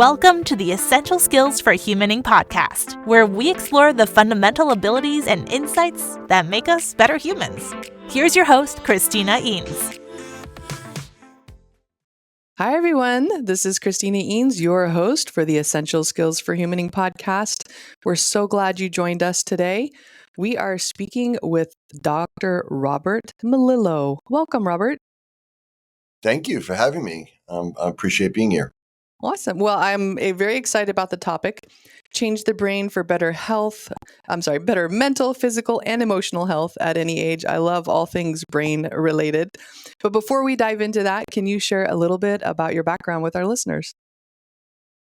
Welcome to the Essential Skills for Humaning podcast, where we explore the fundamental abilities and insights that make us better humans. Here's your host, Christina Eanes. Hi, everyone. This is Christina Eanes, your host for the Essential Skills for Humaning podcast. We're so glad you joined us today. We are speaking with Dr. Robert Melillo. Welcome, Robert. Thank you for having me. I appreciate being here. Awesome. Well, I'm very excited about the topic. Change the brain for better better mental, physical, and emotional health at any age. I love all things brain related. But before we dive into that, can you share a little bit about your background with our listeners?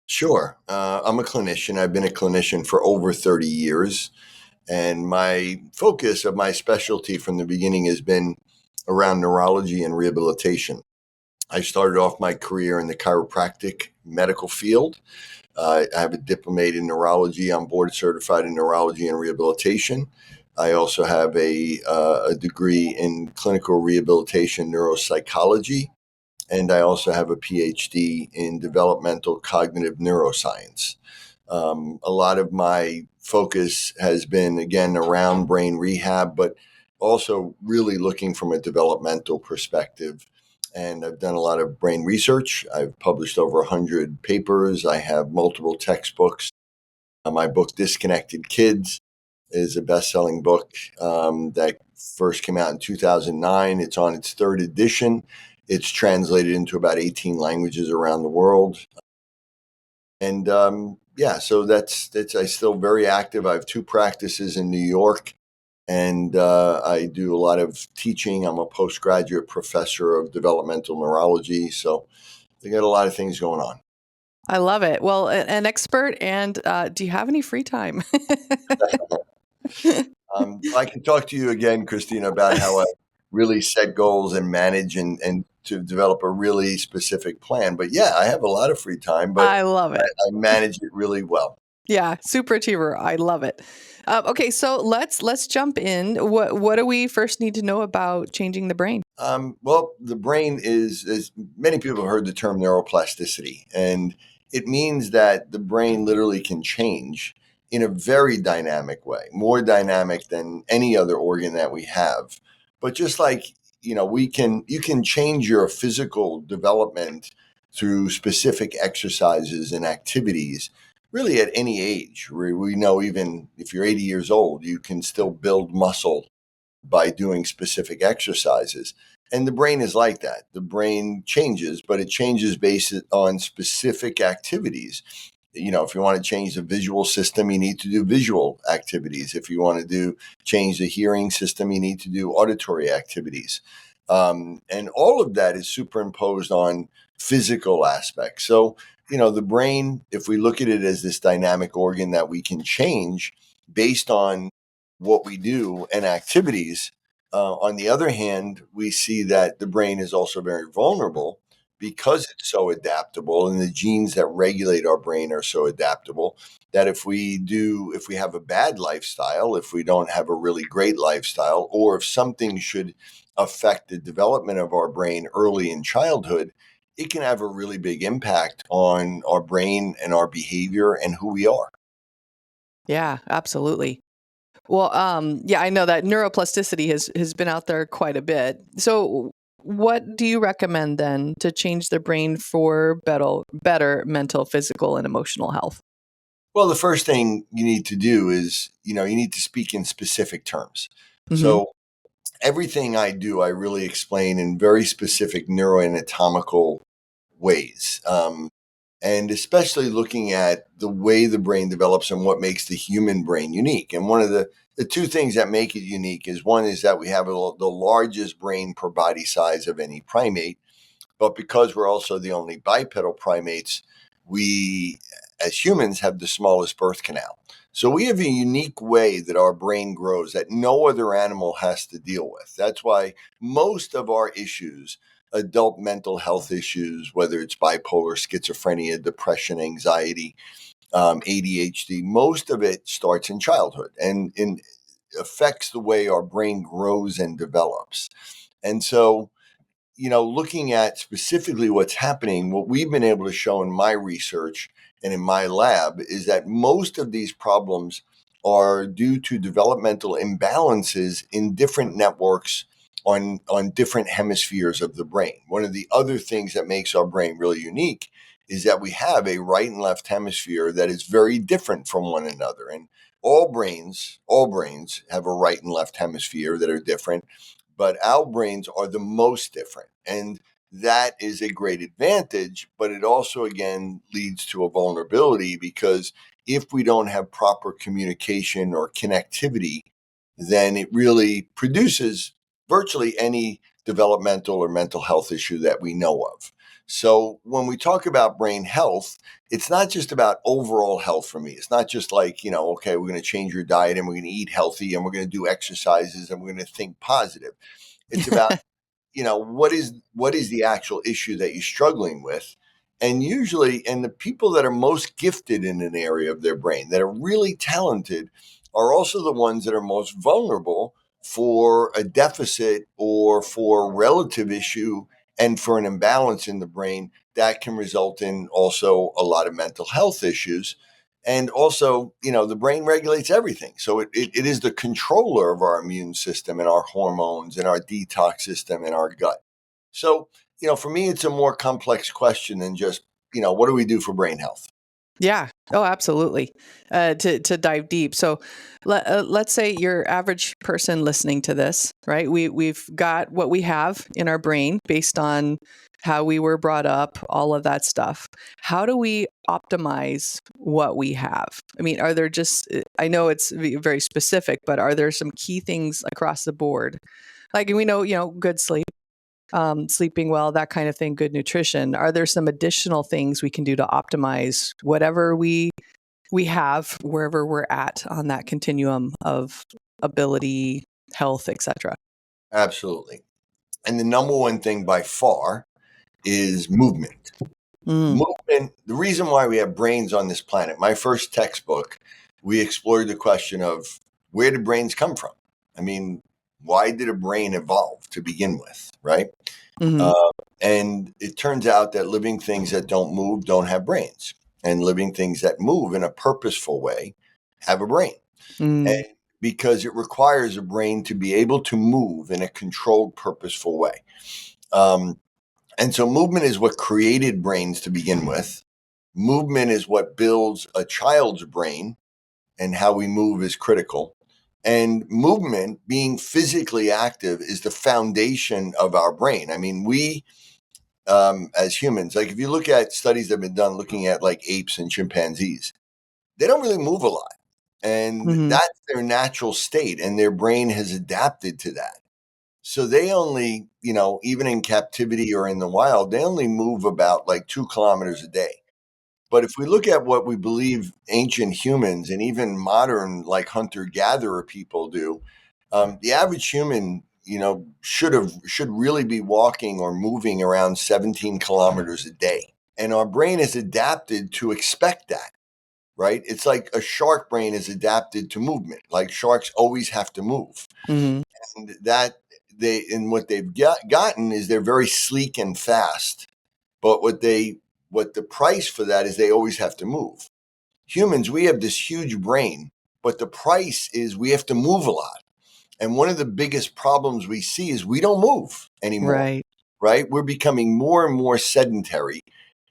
Sure. I'm a clinician. I've been a clinician for over 30 years. And my focus of my specialty from the beginning has been around neurology and rehabilitation. I started off my career in the chiropractic medical field. I have a diplomate in neurology. I'm board certified in neurology and rehabilitation. I also have a degree in clinical rehabilitation neuropsychology, and I also have a PhD in developmental cognitive neuroscience. A lot of my focus has been, again, around brain rehab, but also really looking from a developmental perspective. And I've done a lot of brain research. I've published over 100 papers. I have multiple textbooks. My book, Disconnected Kids, is a best-selling book that first came out in 2009. It's on its third edition. It's translated into about 18 languages around the world. And so that's I'm still very active. I have two practices in New York. And I do a lot of teaching. I'm a postgraduate professor of developmental neurology. So they got a lot of things going on. I love it. Well, an expert. And do you have any free time? I can talk to you again, Christina, about how I really set goals and manage and to develop a really specific plan. But yeah, I have a lot of free time, but I love it. I manage it really well. Yeah, super achiever. I love it. Okay, so let's jump in. What do we first need to know about changing the brain? Well, the brain is many people have heard the term neuroplasticity, and it means that the brain literally can change in a very dynamic way, more dynamic than any other organ that we have. But just like, you can change your physical development through specific exercises and activities really at any age. We know even if you're 80 years old, you can still build muscle by doing specific exercises. And the brain is like that. The brain changes, but it changes based on specific activities. If you want to change the visual system, you need to do visual activities. If you want to change the hearing system, you need to do auditory activities. And all of that is superimposed on physical aspects. So, the brain, if we look at it as this dynamic organ that we can change based on what we do and activities. On the other hand, we see that the brain is also very vulnerable because it's so adaptable, and the genes that regulate our brain are so adaptable that if we have a bad lifestyle, if we don't have a really great lifestyle, or if something should affect the development of our brain early in childhood, it can have a really big impact on our brain and our behavior and who we are. Yeah, absolutely. Well, I know that neuroplasticity has been out there quite a bit. So what do you recommend then to change the brain for better mental, physical, and emotional health? Well, the first thing you need to do is, you need to speak in specific terms. Mm-hmm. So everything I do, I really explain in very specific neuroanatomical ways. And especially looking at the way the brain develops and what makes the human brain unique. And one of the two things that make it unique is one is that we have the largest brain per body size of any primate. But because we're also the only bipedal primates, we as humans have the smallest birth canal. So we have a unique way that our brain grows that no other animal has to deal with. That's why most of our issues, adult mental health issues, whether it's bipolar, schizophrenia, depression, anxiety, ADHD, most of it starts in childhood and affects the way our brain grows and develops. And so, looking at specifically what's happening, what we've been able to show in my research and in my lab is that most of these problems are due to developmental imbalances in different networks on different hemispheres of the brain. One of the other things that makes our brain really unique is that we have a right and left hemisphere that is very different from one another. And all brains have a right and left hemisphere that are different, but our brains are the most different. And that is a great advantage, but it also, again, leads to a vulnerability because if we don't have proper communication or connectivity, then it really produces virtually any developmental or mental health issue that we know of. So when we talk about brain health, it's not just about overall health for me. It's not just like, okay, we're going to change your diet and we're going to eat healthy and we're going to do exercises and we're going to think positive. It's about what is the actual issue that you're struggling with? And the people that are most gifted in an area of their brain, that are really talented, are also the ones that are most vulnerable for a deficit or for a relative issue and for an imbalance in the brain that can result in also a lot of mental health issues. And also, the brain regulates everything. So it is the controller of our immune system and our hormones and our detox system and our gut. So, for me, it's a more complex question than just, what do we do for brain health? Yeah. Oh, absolutely. To dive deep. So let's say your average person listening to this, right? We've got what we have in our brain based on how we were brought up, all of that stuff. How do we optimize what we have? I mean, are there I know it's very specific, but are there some key things across the board? Like we know, good sleep. Sleeping well, that kind of thing, good nutrition. Are there some additional things we can do to optimize whatever we have wherever we're at on that continuum of ability, health, etc.? Absolutely. And the number one thing by far is movement. Mm. Movement, the reason why we have brains on this planet, my first textbook, we explored the question of where did brains come from? I mean, why did a brain evolve to begin with, right? Mm-hmm. And it turns out that living things that don't move don't have brains. And living things that move in a purposeful way have a brain. Mm. And because it requires a brain to be able to move in a controlled, purposeful way. And so movement is what created brains to begin with. Movement is what builds a child's brain, and how we move is critical. And movement, being physically active, is the foundation of our brain. I mean, we, as humans, like if you look at studies that have been done looking at like apes and chimpanzees, they don't really move a lot. And Mm-hmm. that's their natural state, and their brain has adapted to that. So they only, even in captivity or in the wild, they only move about like 2 kilometers a day. But if we look at what we believe ancient humans and even modern like hunter-gatherer people do, the average human, should really be walking or moving around 17 kilometers a day. And our brain is adapted to expect that, right? It's like a shark brain is adapted to movement. Like sharks always have to move. Mm-hmm. And what they've gotten is they're very sleek and fast. But what the price for that is they always have to move. Humans, we have this huge brain, but the price is we have to move a lot. And one of the biggest problems we see is we don't move anymore, right? We're becoming more and more sedentary.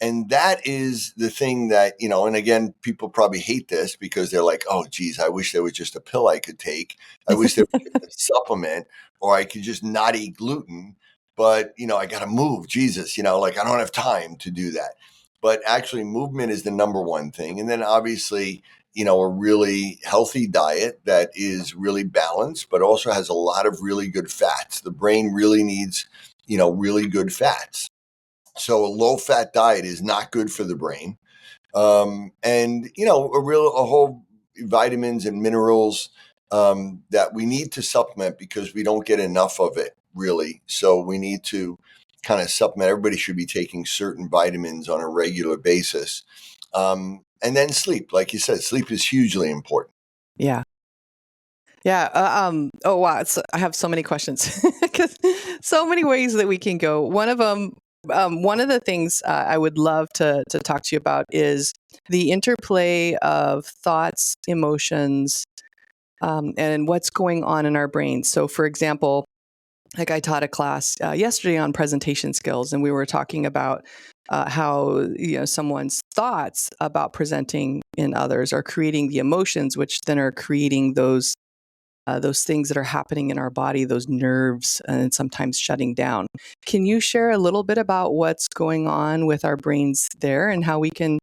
And that is the thing that, and again, people probably hate this because they're like, oh, geez, I wish there was just a pill I could take. I wish there was a supplement, or I could just not eat gluten. But, I got to move. Jesus, like I don't have time to do that. But actually, movement is the number one thing. And then obviously, a really healthy diet that is really balanced, but also has a lot of really good fats. The brain really needs, really good fats. So a low fat diet is not good for the brain. And, a whole vitamins and minerals that we need to supplement because we don't get enough of it really. So we need to kind of supplement. Everybody should be taking certain vitamins on a regular basis. And then sleep, like you said, sleep is hugely important. Yeah. Yeah. Oh, wow. I have so many questions. 'Cause so many ways that we can go. One of them, one of the things I would love to talk to you about is the interplay of thoughts, emotions, and what's going on in our brains. So, for example, like I taught a class yesterday on presentation skills, and we were talking about how someone's thoughts about presenting in others are creating the emotions, which then are creating those things that are happening in our body, those nerves, and sometimes shutting down. Can you share a little bit about what's going on with our brains there and how we can?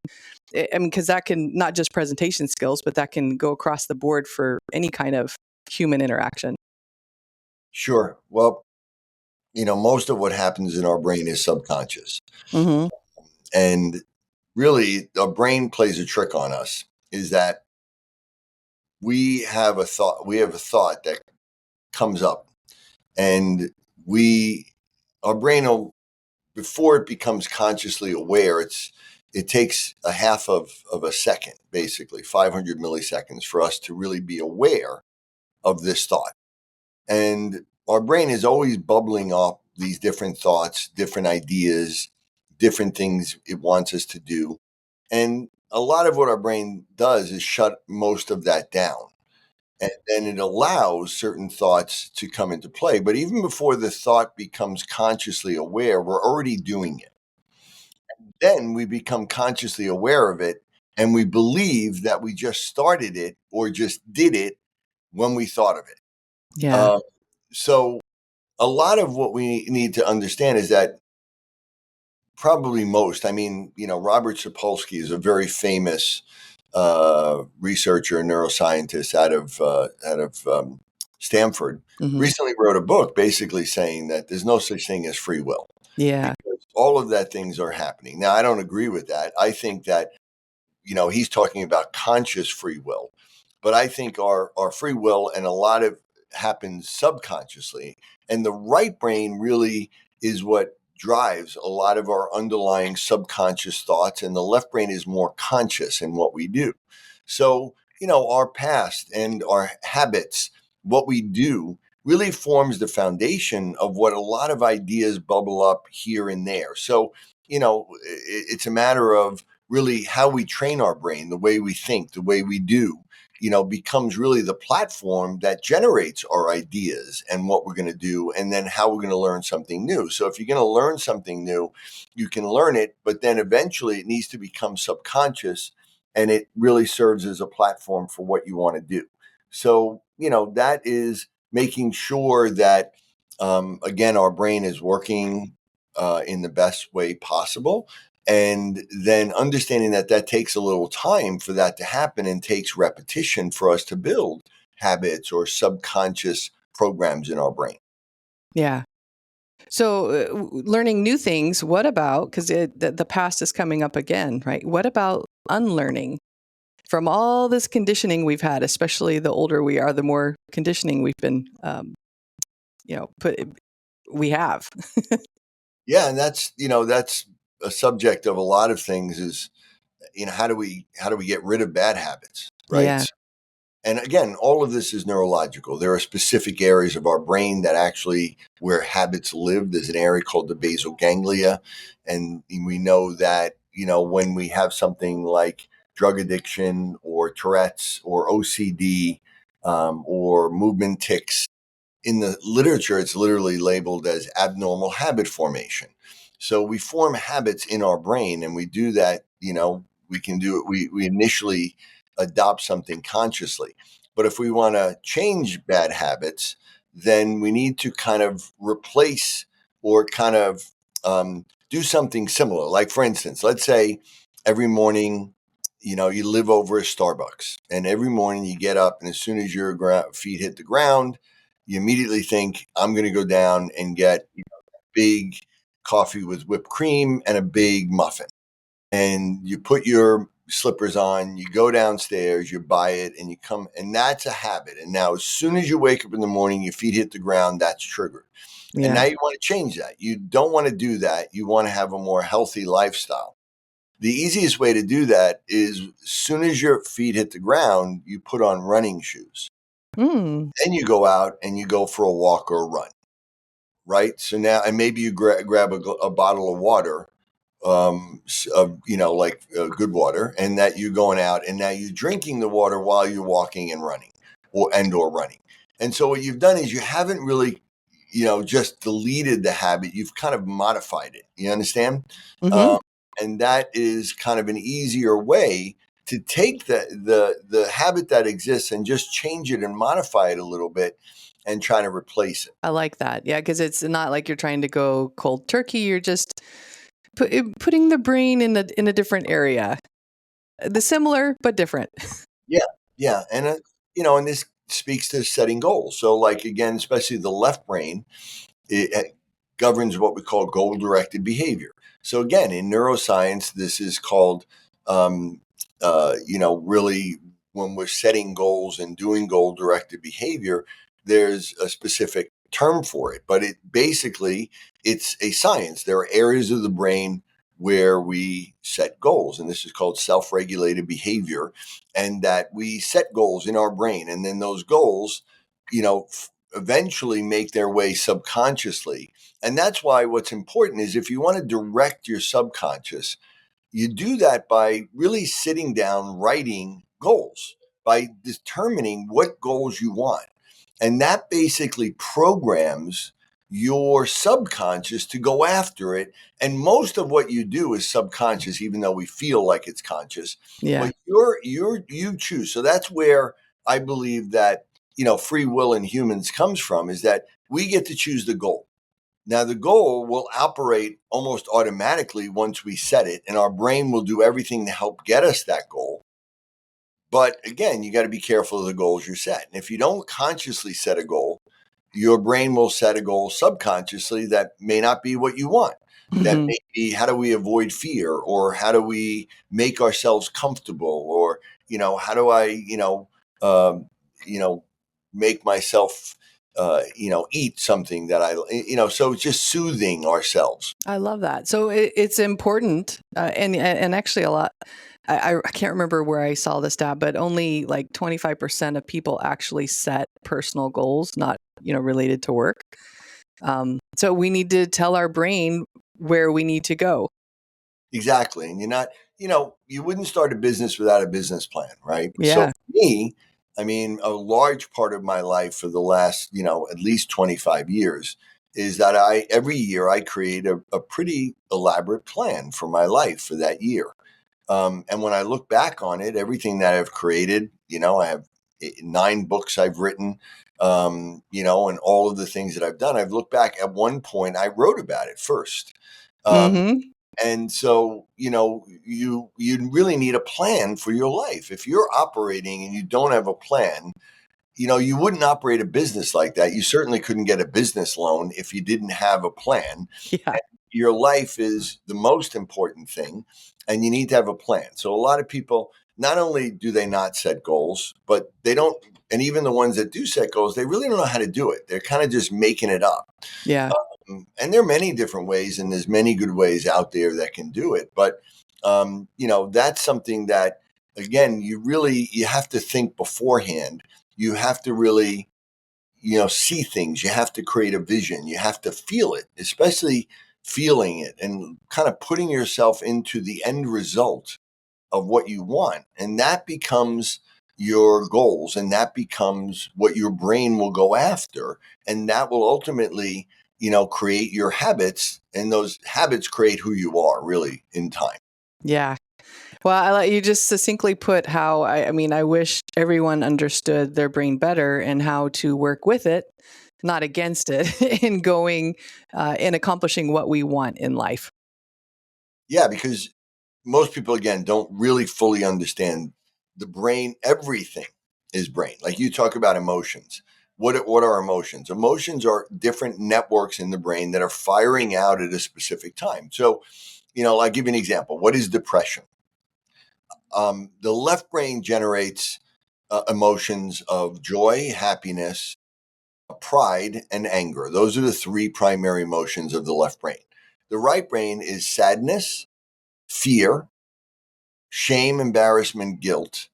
I mean, because that can not just presentation skills, but that can go across the board for any kind of human interaction. Sure. Well, most of what happens in our brain is subconscious. Mm-hmm. And really, our brain plays a trick on us, is that we have a thought that comes up, and our brain will, before it becomes consciously aware, it takes a half of a second, basically 500 milliseconds, for us to really be aware of this thought. And our brain is always bubbling up these different thoughts, different ideas, different things it wants us to do. And a lot of what our brain does is shut most of that down. And then it allows certain thoughts to come into play. But even before the thought becomes consciously aware, we're already doing it. Then we become consciously aware of it, and we believe that we just started it or just did it when we thought of it. Yeah. Uh, so a lot of what we need to understand is that probably most, I mean, Robert Sapolsky is a very famous researcher and neuroscientist out of Stanford. Mm-hmm. Recently wrote a book basically saying that there's no such thing as free will, Yeah. because all of that things are happening. Now, I don't agree with that. I think that he's talking about conscious free will, but I think our free will and a lot of happens subconsciously, and the right brain really is what drives a lot of our underlying subconscious thoughts, and the left brain is more conscious in what we do. So, our past and our habits, what we do, really forms the foundation of what a lot of ideas bubble up here and there. So, it's a matter of really how we train our brain, the way we think, the way we do, becomes really the platform that generates our ideas and what we're going to do, and then how we're going to learn something new. So if you're going to learn something new, you can learn it, but then eventually it needs to become subconscious, and it really serves as a platform for what you want to do. So, that is making sure that, again, our brain is working in the best way possible, and then understanding that that takes a little time for that to happen, and takes repetition for us to build habits or subconscious programs in our brain. Yeah. So, learning new things, what about, because the past is coming up again, right? What about unlearning from all this conditioning we've had, especially the older we are, the more conditioning we've been, we have. Yeah, and that's a subject of a lot of things, is how do we get rid of bad habits, right? Yeah. And again, all of this is neurological. There are specific areas of our brain that actually, where habits live. There's an area called the basal ganglia. And we know that, when we have something like drug addiction or Tourette's or OCD, or movement tics, in the literature, it's literally labeled as abnormal habit formation. So we form habits in our brain, and we do that, we can do it. We initially adopt something consciously. But if we want to change bad habits, then we need to kind of replace, or kind of do something similar. Like, for instance, let's say every morning, you live over a Starbucks, and every morning you get up, and as soon as your feet hit the ground, you immediately think, I'm going to go down and get big coffee with whipped cream and a big muffin. And you put your slippers on, you go downstairs, you buy it, and you come, and that's a habit. And now, as soon as you wake up in the morning, your feet hit the ground, that's triggered. And now Yeah. you want to change that. You don't want to do that. You want to have a more healthy lifestyle. The easiest way to do that is, as soon as your feet hit the ground, you put on running shoes. Mm. Then you go out and you go for a walk or a run, right? So now, and maybe you grab a bottle of water, like good water, and that you're going out and now you're drinking the water while you're walking and running or running. And so what you've done is you haven't really, just deleted the habit. You've kind of modified it. You understand? Mm-hmm. Um, and that is kind of an easier way to take the habit that exists and just change it and modify it a little bit and try to replace it. I like that. Yeah, because it's not like you're trying to go cold turkey. You're just putting the brain in a different area. The similar but different. Yeah, yeah, and this speaks to setting goals. So, like again, especially the left brain, it governs what we call goal-directed behavior. So, again, in neuroscience, this is called, really when we're setting goals and doing goal-directed behavior, there's a specific term for it, but it's a science. There are areas of the brain where we set goals, and this is called self-regulated behavior, and that we set goals in our brain, and then those goals, eventually make their way subconsciously. And that's why what's important is if you want to direct your subconscious, you do that by really sitting down, writing goals, by determining what goals you want. And that basically programs your subconscious to go after it. And most of what you do is subconscious, even though we feel like it's conscious. Yeah. But you choose. So that's where I believe that, free will in humans comes from, is that we get to choose the goal. Now, the goal will operate almost automatically once we set it, and our brain will do everything to help get us that goal. But again, you got to be careful of the goals you set. And if you don't consciously set a goal, your brain will set a goal subconsciously that may not be what you want. That Mm-hmm. may be, how do we avoid fear, or how do we make ourselves comfortable, or how do I um, you know make myself eat something that so it's just soothing ourselves. I love that. So it's important, and actually a lot. I can't remember where I saw this stat, but only like 25% of people actually set personal goals, not related to work. So we need to tell our brain where we need to go. Exactly. And you're not, you wouldn't start a business without a business plan, right? So Yeah. for me, I mean, a large part of my life for the last, at least 25 years is that every year I create a pretty elaborate plan for my life for that year. And when I look back on it, everything that I've created, I have 9 books I've written, and all of the things that I've done, I've looked back at one point, I wrote about it first. Um, Mm-hmm. and so, you really need a plan for your life. If you're operating and you don't have a plan, you wouldn't operate a business like that. You certainly couldn't get a business loan if you didn't have a plan. Yeah. Your life is the most important thing, and you need to have a plan. So a lot of people, not only do they not set goals, but they don't, and even the ones that do set goals, they really don't know how to do it. They're kind of just making it up. Yeah. And there are many different ways, and there's many good ways out there that can do it. But that's something that, again, you have to think beforehand. You have to really, see things. You have to create a vision. You have to feel it, especially feeling it and kind of putting yourself into the end result of what you want. And that becomes your goals, and that becomes what your brain will go after. And that will ultimately, create your habits, and those habits create who you are really in time. Yeah. Well, I like you just succinctly put how I mean, I wish everyone understood their brain better and how to work with it, not against it, in going in accomplishing what we want in life. Yeah, because most people, again, don't really fully understand the brain. Everything is brain. Like you talk about emotions. What are emotions? Emotions are different networks in the brain that are firing out at a specific time. So, I'll give you an example. What is depression? The left brain generates emotions of joy, happiness, pride, and anger. Those are the 3 primary emotions of the left brain. The right brain is sadness, fear, shame, embarrassment, guilt,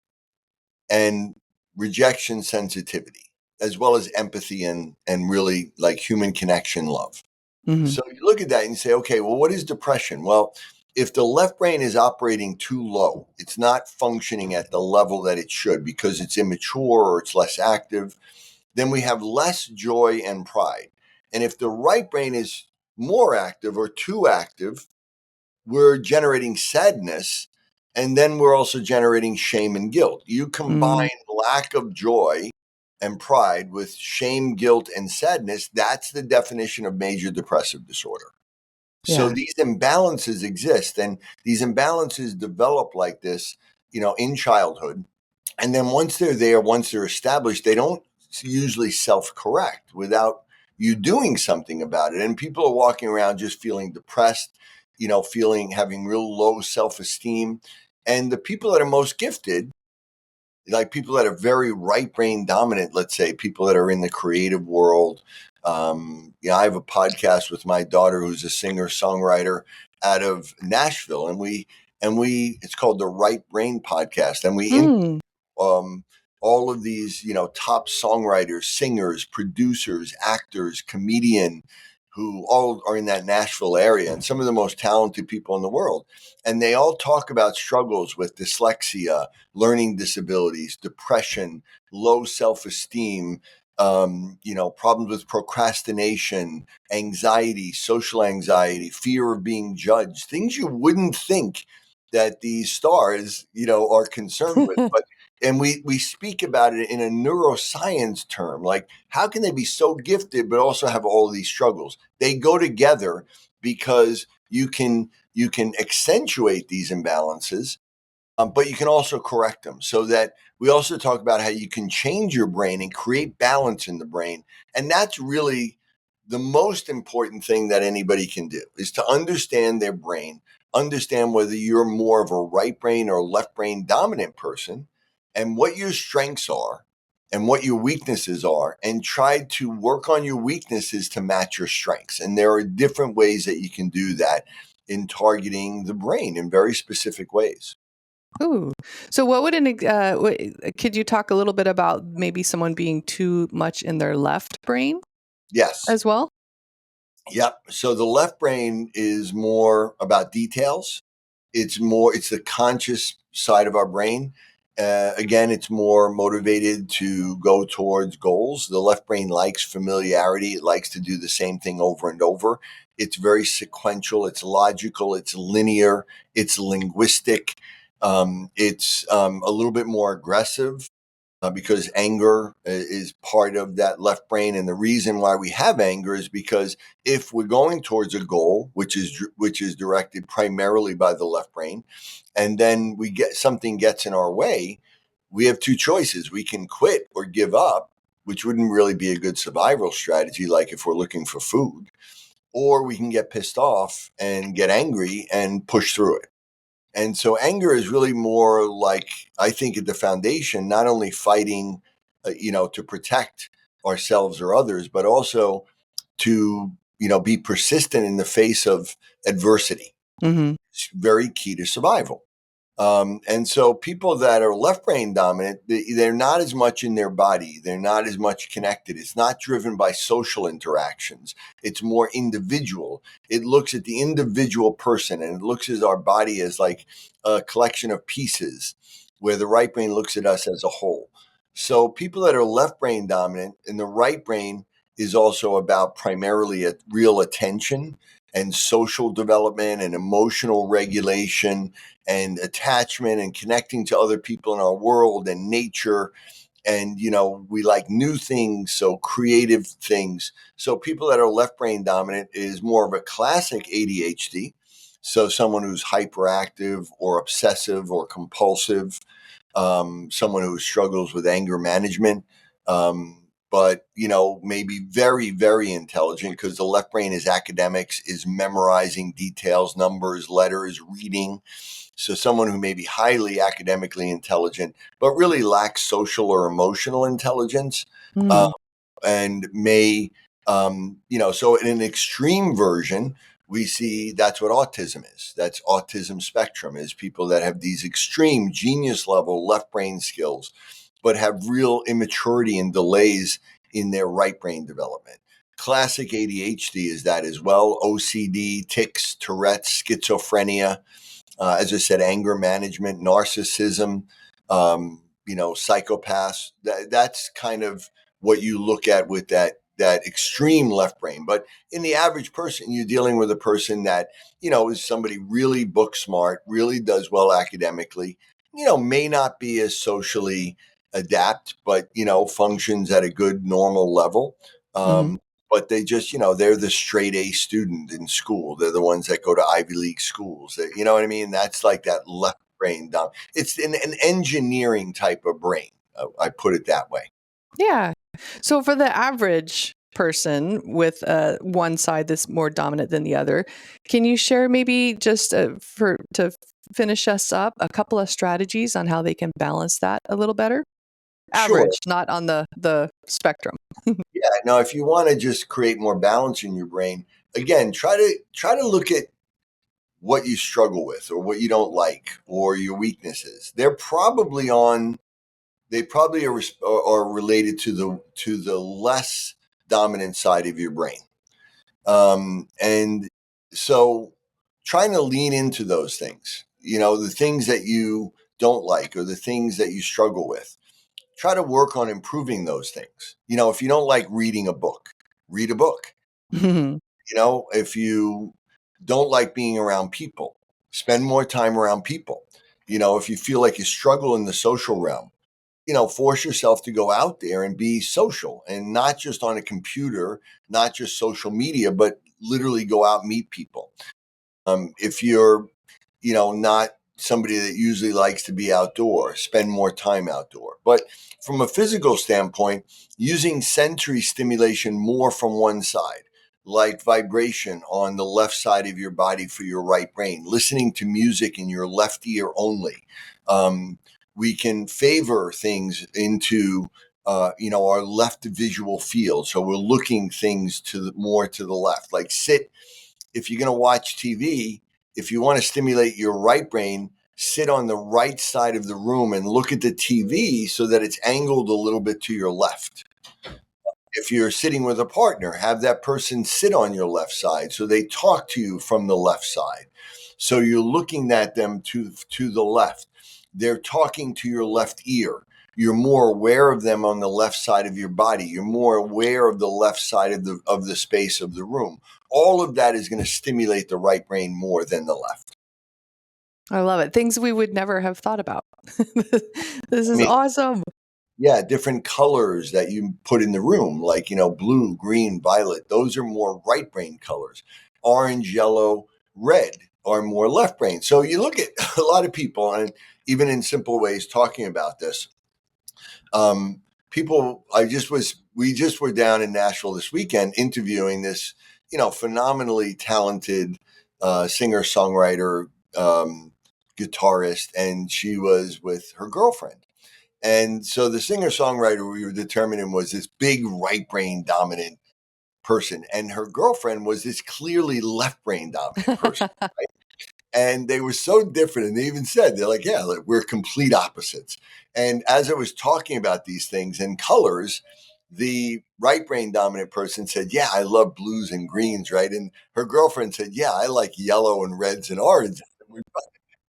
and rejection sensitivity. as well as empathy and really like human connection, love. Hmm. So you look at that and you say, okay, well, what is depression? Well, if the left brain is operating too low, it's not functioning at the level that it should because it's immature or it's less active, then we have less joy and pride. And if the right brain is more active or too active, we're generating sadness, and then we're also generating shame and guilt. You Mm, combine lack of joy and pride with shame, guilt, and sadness. That's the definition of major depressive disorder. So yeah. these imbalances exist, and these imbalances develop like this, in childhood. And then once they're there, once they're established, they don't usually self-correct without you doing something about it. And people are walking around just feeling depressed, having real low self-esteem. And the people that are most gifted, like people that are very right brain dominant, let's say people that are in the creative world. I have a podcast with my daughter who's a singer songwriter out of Nashville, and it's called the Right Brain Podcast, and we Mm, um, all of these, top songwriters, singers, producers, actors, comedian, who all are in that Nashville area, and some of the most talented people in the world. And they all talk about struggles with dyslexia, learning disabilities, depression, low self-esteem, problems with procrastination, anxiety, social anxiety, fear of being judged, things you wouldn't think that these stars, are concerned with. But and we speak about it in a neuroscience term, like how can they be so gifted but also have all these struggles? They go together because you can accentuate these imbalances, but you can also correct them. So that we also talk about how you can change your brain and create balance in the brain, and that's really the most important thing that anybody can do is to understand their brain, understand whether you're more of a right brain or left brain dominant person, and what your strengths are and what your weaknesses are, and try to work on your weaknesses to match your strengths. And there are different ways that you can do that in targeting the brain in very specific ways. ooh. So what would could you talk a little bit about maybe someone being too much in their left brain Yes. as well? Yep. So the left brain is more about details. It's the conscious side of our brain. Again, it's more motivated to go towards goals. The left brain likes familiarity. It likes to do the same thing over and over. It's very sequential. It's logical. It's linear. It's linguistic. It's a little bit more aggressive, because anger is part of that left brain. And the reason why we have anger is because if we're going towards a goal, which is directed primarily by the left brain, and then something gets in our way, we have two choices. We can quit or give up, which wouldn't really be a good survival strategy, like if we're looking for food, or we can get pissed off and get angry and push through it. And so anger is really more like, I think, at the foundation, not only fighting, to protect ourselves or others, but also to, be persistent in the face of adversity. Hmm. It's very key to survival. And so people that are left brain dominant, they're not as much in their body. They're not as much connected. It's not driven by social interactions. It's more individual. It looks at the individual person, and it looks at our body as like a collection of pieces, where the right brain looks at us as a whole. So people that are left brain dominant, and the right brain is also about primarily real attention and social development and emotional regulation and attachment and connecting to other people in our world and nature. And, we like new things, so creative things. So people that are left brain dominant is more of a classic ADHD. So someone who's hyperactive or obsessive or compulsive, someone who struggles with anger management. But maybe very, very intelligent, because the left brain is academics, is memorizing details, numbers, letters, reading. So someone who may be highly academically intelligent, but really lacks social or emotional intelligence, uh, Mm, and may, so in an extreme version, we see that's what autism is. That's autism spectrum, is people that have these extreme genius level left brain skills, but have real immaturity and delays in their right brain development. Classic ADHD is that as well. OCD, tics, Tourette's, schizophrenia, as I said, anger management, narcissism, psychopaths. That's kind of what you look at with that extreme left brain. But in the average person, you're dealing with a person that, is somebody really book smart, really does well academically, may not be as socially adept, but, functions at a good normal level. Mhm. But they just, they're the straight A student in school. They're the ones that go to Ivy League schools. You know what I mean? That's like that left brain down. It's an engineering type of brain. I put it that way. Yeah. So for the average person with one side that's more dominant than the other, can you share maybe just to finish us up a couple of strategies on how they can balance that a little better? Sure. Average, not on the spectrum. Yeah. Now, if you want to just create more balance in your brain, again, try to look at what you struggle with or what you don't like or your weaknesses. They probably are related to the less dominant side of your brain. And so trying to lean into those things, the things that you don't like or the things that you struggle with, try to work on improving those things. If you don't like reading a book, read a book. If you don't like being around people, spend more time around people. If you feel like you struggle in the social realm, force yourself to go out there and be social and not just on a computer, not just social media, but literally go out and meet people. If you're, not somebody that usually likes to be outdoor, spend more time outdoor. But from a physical standpoint, using sensory stimulation more from one side, like vibration on the left side of your body for your right brain, listening to music in your left ear only. We can favor things into our left visual field. So we're looking things more to the left. Like if you're going to watch TV, if you want to stimulate your right brain, sit on the right side of the room and look at the TV so that it's angled a little bit to your left. If you're sitting with a partner, have that person sit on your left side so they talk to you from the left side. So you're looking at them to the left. They're talking to your left ear. You're more aware of them on the left side of your body. You're more aware of the left side of the space of the room. All of that is going to stimulate the right brain more than the left. I love it. Things we would never have thought about. This is awesome. Yeah, different colors that you put in the room, like, blue, green, violet. Those are more right brain colors. Orange, yellow, red are more left brain. So you look at a lot of people, and even in simple ways talking about this, we just were down in Nashville this weekend interviewing this, phenomenally talented singer, songwriter, guitarist, and she was with her girlfriend. And so the singer songwriter we were determining was this big right brain dominant person, and her girlfriend was this clearly left brain dominant person. Right? And they were so different. And they even said, they're like, yeah, we're complete opposites. And as I was talking about these things and colors, the right brain dominant person said, yeah, I love blues and greens, right? And her girlfriend said, yeah, I like yellow and reds and oranges.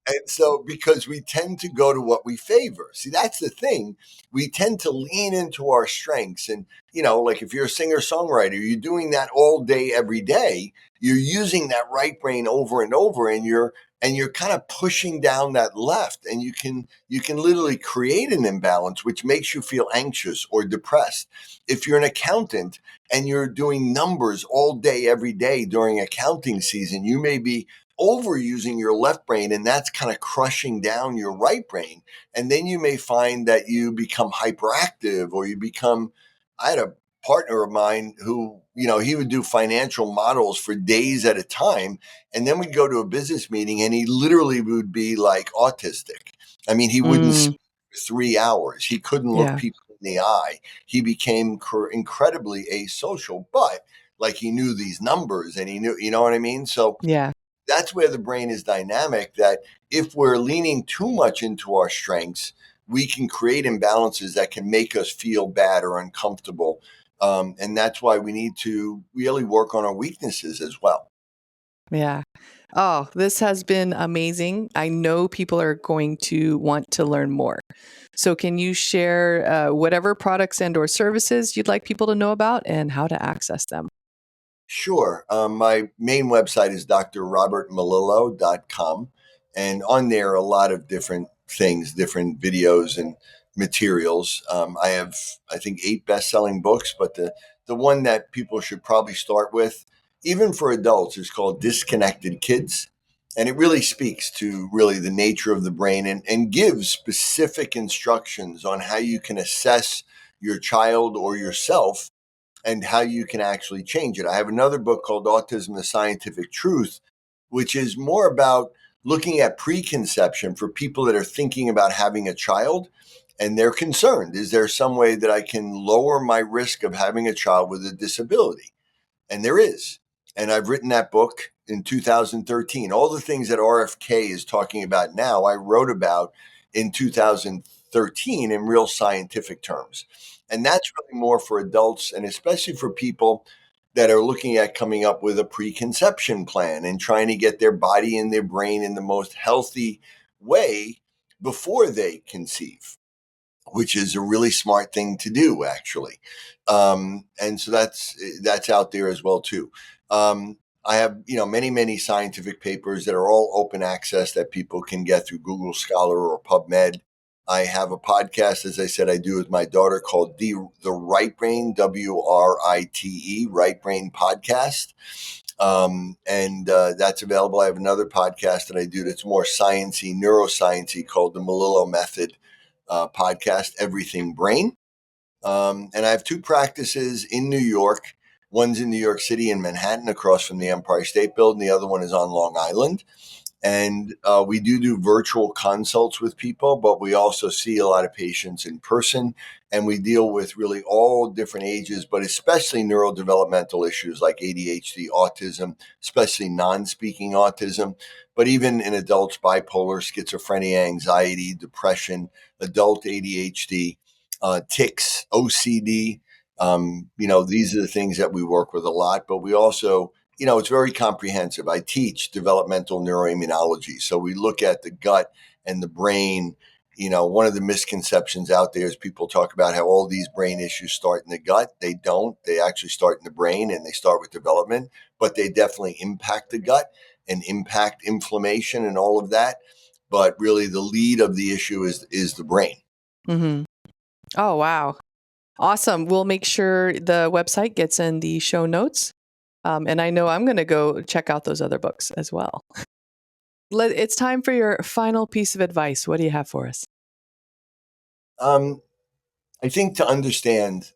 And so, because we tend to go to what we favor. See, that's the thing. We tend to lean into our strengths. And, like if you're a singer songwriter, you're doing that all day, every day. You're using that right brain over and over, and you're kind of pushing down that left. And you can literally create an imbalance, which makes you feel anxious or depressed. If you're an accountant and you're doing numbers all day, every day during accounting season, you may be overusing your left brain, and that's kind of crushing down your right brain. And then you may find that you become hyperactive, or I had a partner of mine who, he would do financial models for days at a time. And then we'd go to a business meeting and he literally would be like autistic. I mean, he wouldn't speak for 3 hours. He couldn't look people in the eye. He became incredibly asocial, but like he knew these numbers and he knew, you know what I mean? So Yeah. that's where the brain is dynamic, that if we're leaning too much into our strengths, we can create imbalances that can make us feel bad or uncomfortable. And that's why we need to really work on our weaknesses as well. Yeah. Oh, this has been amazing. I know people are going to want to learn more. So can you share whatever products and or services you'd like people to know about and how to access them? Sure. My main website is drrobertmelillo.com. And on there, a lot of different things, different videos and materials. I have, I think, 8 best-selling books, but the one that people should probably start with, even for adults, is called Disconnected Kids. And it really speaks to really the nature of the brain and gives specific instructions on how you can assess your child or yourself and how you can actually change it. I have another book called Autism, the Scientific Truth, which is more about looking at preconception for people that are thinking about having a child and they're concerned. Is there some way that I can lower my risk of having a child with a disability? And there is. And I've written that book in 2013. All the things that RFK is talking about now, I wrote about in 2013 in real scientific terms. And that's really more for adults and especially for people that are looking at coming up with a preconception plan and trying to get their body and their brain in the most healthy way before they conceive, which is a really smart thing to do, actually. And so that's out there as well too. I have, many scientific papers that are all open access that people can get through Google Scholar or PubMed. I have a podcast, as I said, I do with my daughter called the Right Brain, WRITE, Right Brain Podcast. And that's available. I have another podcast that I do that's more sciencey, neurosciencey, called the Melillo Method podcast, Everything Brain. And I have 2 practices in New York. One's in New York City in Manhattan across from the Empire State Building. The other one is on Long Island. And we do virtual consults with people, but we also see a lot of patients in person. And we deal with really all different ages, but especially neurodevelopmental issues like ADHD, autism, especially non-speaking autism, but even in adults, bipolar, schizophrenia, anxiety, depression, adult ADHD, tics, OCD. These are the things that we work with a lot, but we also, it's very comprehensive. I teach developmental neuroimmunology. So we look at the gut and the brain. One of the misconceptions out there is people talk about how all these brain issues start in the gut. They don't. They actually start in the brain and they start with development, but they definitely impact the gut and impact inflammation and all of that. But really the lead of the issue is the brain. Mm-hmm. Oh, wow. Awesome. We'll make sure the website gets in the show notes. And I know I'm going to go check out those other books as well. It's time for your final piece of advice. What do you have for us? I think to understand,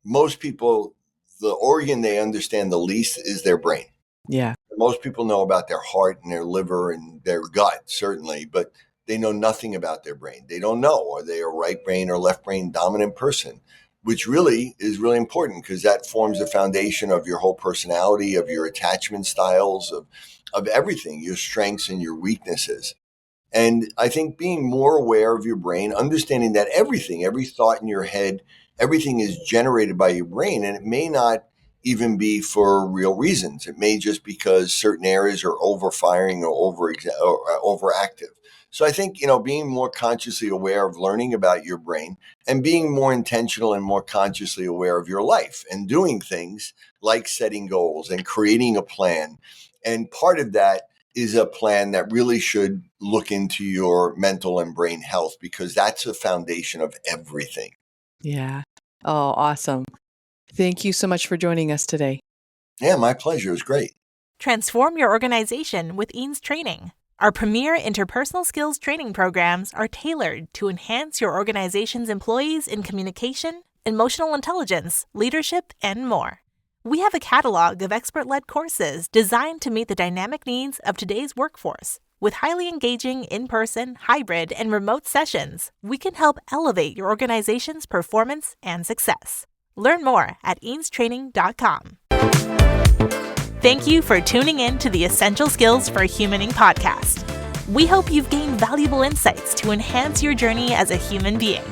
most people, the organ they understand the least is their brain. Yeah. Most people know about their heart and their liver and their gut, certainly, but they know nothing about their brain. They don't know, are they a right brain or left brain dominant person, which really is really important because that forms the foundation of your whole personality, of your attachment styles, of everything, your strengths and your weaknesses. And I think being more aware of your brain, understanding that every thought in your head, everything is generated by your brain, and it may not even be for real reasons. It may just because certain areas are overfiring or overactive. So I think, being more consciously aware of learning about your brain and being more intentional and more consciously aware of your life and doing things like setting goals and creating a plan. And part of that is a plan that really should look into your mental and brain health because that's the foundation of everything. Yeah. Oh, awesome. Thank you so much for joining us today. Yeah, my pleasure. It was great. Transform your organization with Eanes Training. Our premier interpersonal skills training programs are tailored to enhance your organization's employees in communication, emotional intelligence, leadership, and more. We have a catalog of expert-led courses designed to meet the dynamic needs of today's workforce. With highly engaging in-person, hybrid, and remote sessions, we can help elevate your organization's performance and success. Learn more at eanestraining.com. Thank you for tuning in to the Essential Skills for Humaning podcast. We hope you've gained valuable insights to enhance your journey as a human being.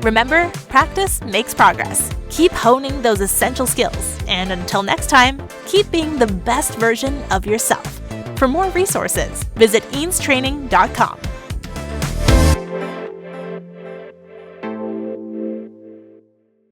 Remember, practice makes progress. Keep honing those essential skills, and until next time, keep being the best version of yourself. For more resources, visit eanestraining.com.